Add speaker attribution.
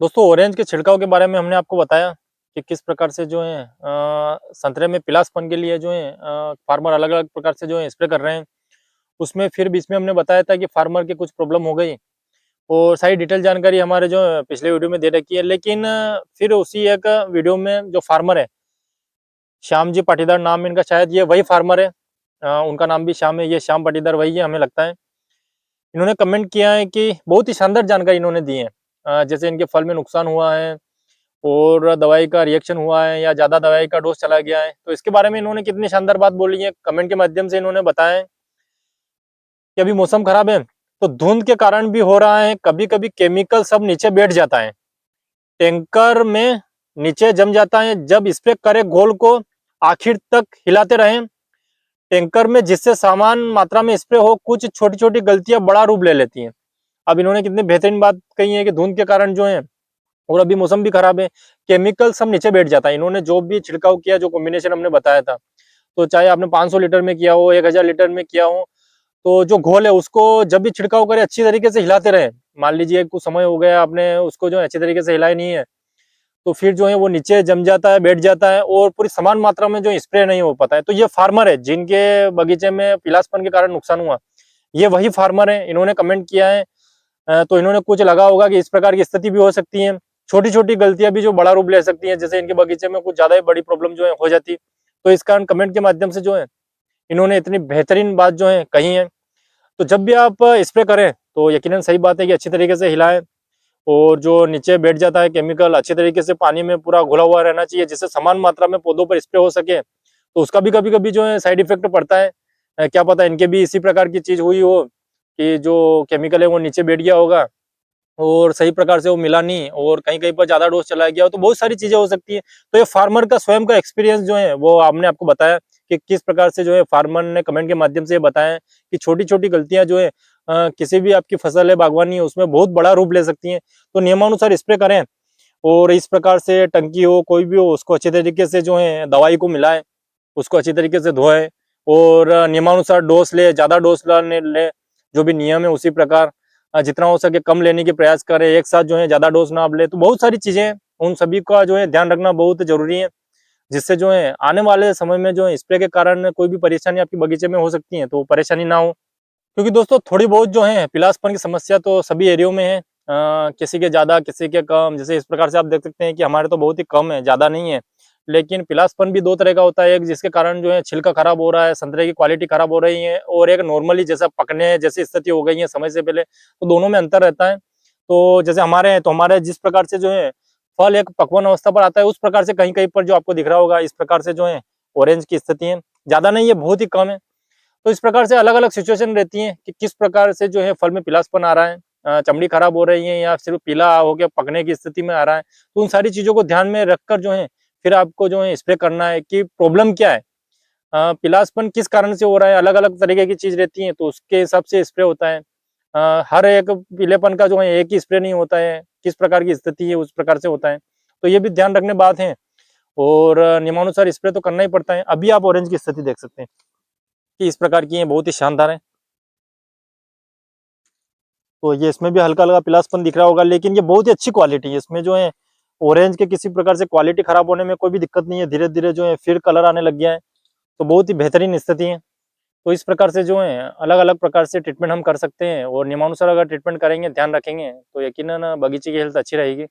Speaker 1: दोस्तों ऑरेंज के छिड़काव के बारे में हमने आपको बताया कि किस प्रकार से जो है संतरे में पीलासपन के लिए जो है फार्मर अलग अलग प्रकार से जो है स्प्रे कर रहे हैं। उसमें फिर बीच में हमने बताया था कि फार्मर की कुछ प्रॉब्लम हो गई और सारी डिटेल जानकारी हमारे जो पिछले वीडियो में दे रखी है। लेकिन फिर उसी एक वीडियो में जो फार्मर है श्याम जी पाटीदार नाम है इनका, शायद ये वही फार्मर है। उनका नाम भी श्याम है, ये श्याम पाटीदार वही है हमें लगता है। इन्होंने कमेंट किया है कि बहुत ही शानदार जानकारी इन्होंने दी है। जैसे इनके फल में नुकसान हुआ है और दवाई का रिएक्शन हुआ है या ज़्यादा दवाई का डोज चला गया है, तो इसके बारे में इन्होंने कितनी शानदार बात बोली है। कमेंट के माध्यम से इन्होंने बताया है कि अभी मौसम खराब है तो धुंध के कारण भी हो रहा है, कभी कभी केमिकल सब नीचे बैठ जाता है, टैंकर में नीचे जम जाता है। जब स्प्रे करे घोल को आखिर तक हिलाते रहें टैंकर में, जिससे समान मात्रा में स्प्रे हो, कुछ छोटी छोटी गलतियां बड़ा रूप ले लेती हैं। अब इन्होंने कितनी बेहतरीन बात कही है कि धुंध के कारण जो है, और अभी मौसम भी खराब है, केमिकल सब नीचे बैठ जाता है। इन्होंने जो भी छिड़काव किया, जो कॉम्बिनेशन हमने बताया था, तो चाहे आपने 500 लीटर में किया हो, 1000 लीटर में किया हो, तो जो घोल है उसको जब भी छिड़काव करे अच्छी तरीके से हिलाते रहे। मान लीजिए कुछ समय हो गया आपने उसको जो है अच्छी तरीके से हिलाया नहीं है, तो फिर जो है वो नीचे जम जाता है, बैठ जाता है और पूरी समान मात्रा में जो स्प्रे नहीं हो पाता है। तो ये फार्मर है जिनके बगीचे में पीलासपन के कारण नुकसान हुआ, ये वही फार्मर है। इन्होंने कमेंट किया है, तो इन्होंने कुछ लगा होगा कि इस प्रकार की स्थिति भी हो सकती है, छोटी छोटी गलतियां भी जो बड़ा रूप ले सकती हैं। जैसे इनके बगीचे में कुछ ज्यादा ही बड़ी प्रॉब्लम जो है हो जाती, तो इस कारण कमेंट के माध्यम से जो है इन्होंने इतनी बेहतरीन बात जो है कही है। तो जब भी आप स्प्रे करें तो यकीनन सही बात है कि अच्छी तरीके से हिलाएं, और जो नीचे बैठ जाता है केमिकल अच्छी तरीके से पानी में पूरा घुला हुआ रहना चाहिए, जिससे समान मात्रा में पौधों पर स्प्रे हो सके। तो उसका भी कभी कभी जो है साइड इफेक्ट पड़ता है। क्या पता इनके भी इसी प्रकार की चीज हुई हो कि जो केमिकल है वो नीचे बैठ गया होगा और सही प्रकार से वो मिला नहीं, और कहीं कहीं पर ज्यादा डोज चला गया हो, तो बहुत सारी चीजें हो सकती है। तो ये फार्मर का स्वयं का एक्सपीरियंस जो है वो हमने आपको बताया कि किस प्रकार से जो है फार्मर ने कमेंट के माध्यम से ये बताया कि छोटी छोटी गलतियां जो है किसी भी आपकी फसल है, बागवानी है, उसमें बहुत बड़ा रूप ले सकती हैं। तो नियमानुसार स्प्रे करें, और इस प्रकार से टंकी हो कोई भी हो उसको अच्छे तरीके से जो है दवाई को मिलाएं, उसको अच्छी तरीके से धोए, और नियमानुसार डोज ले, ज्यादा डोज ले, जो भी नियम है उसी प्रकार जितना हो सके कम लेने के प्रयास करें। एक साथ जो है ज्यादा डोज ना आप ले। तो बहुत सारी चीजें हैं, उन सभी का जो है ध्यान रखना बहुत जरूरी है, जिससे जो है आने वाले समय में जो है स्प्रे के कारण कोई भी परेशानी आपके बगीचे में हो सकती है तो परेशानी ना हो। क्योंकि दोस्तों थोड़ी बहुत जो है पीलासपन की समस्या तो सभी एरियो में है, किसी के ज्यादा किसी के कम। जैसे इस प्रकार से आप देख सकते हैं कि हमारे तो बहुत ही कम है, ज्यादा नहीं है। लेकिन पीलासपन भी दो तरह का होता है, एक जिसके कारण जो है छिलका खराब हो रहा है, संतरे की क्वालिटी खराब हो रही है, और एक नॉर्मली जैसा पकने जैसी स्थिति हो गई है समय से पहले, तो दोनों में अंतर रहता है। तो जैसे हमारे हैं तो हमारे जिस प्रकार से जो है फल एक पक्वन अवस्था पर आता है, उस प्रकार से कहीं कहीं पर जो आपको दिख रहा होगा इस प्रकार से जो है ऑरेंज की स्थिति है, ज्यादा नहीं है, बहुत ही कम है। तो इस प्रकार से अलग अलग सिचुएशन रहती है कि किस प्रकार से जो है फल में पीलासपन आ रहा है, चमड़ी खराब हो रही है या सिर्फ पीला होकर पकने की स्थिति में आ रहा है। तो उन सारी चीजों को ध्यान में रखकर जो है फिर आपको जो है स्प्रे करना है कि प्रॉब्लम क्या है, पीलासपन किस कारण से हो रहा है। अलग अलग तरीके की चीज रहती है तो उसके हिसाब से स्प्रे होता है। हर एक पीलेपन का जो है एक ही स्प्रे नहीं होता है, किस प्रकार की स्थिति है उस प्रकार से होता है। तो ये भी ध्यान रखने बात है, और नियमानुसार स्प्रे तो करना ही पड़ता है। अभी आप ऑरेंज की स्थिति देख सकते हैं कि इस प्रकार की है, बहुत ही शानदार है। तो ये इसमें भी हल्का हल्का पीलासपन दिख रहा होगा, लेकिन ये बहुत ही अच्छी क्वालिटी है। इसमें जो है ऑरेंज के किसी प्रकार से क्वालिटी खराब होने में कोई भी दिक्कत नहीं है। धीरे धीरे जो है फिर कलर आने लग गया है, तो बहुत ही बेहतरीन स्थिति है। तो इस प्रकार से जो है अलग अलग प्रकार से ट्रीटमेंट हम कर सकते हैं, और नियमानुसार अगर ट्रीटमेंट करेंगे, ध्यान रखेंगे, तो यकीनन बगीचे की हेल्थ अच्छी रहेगी।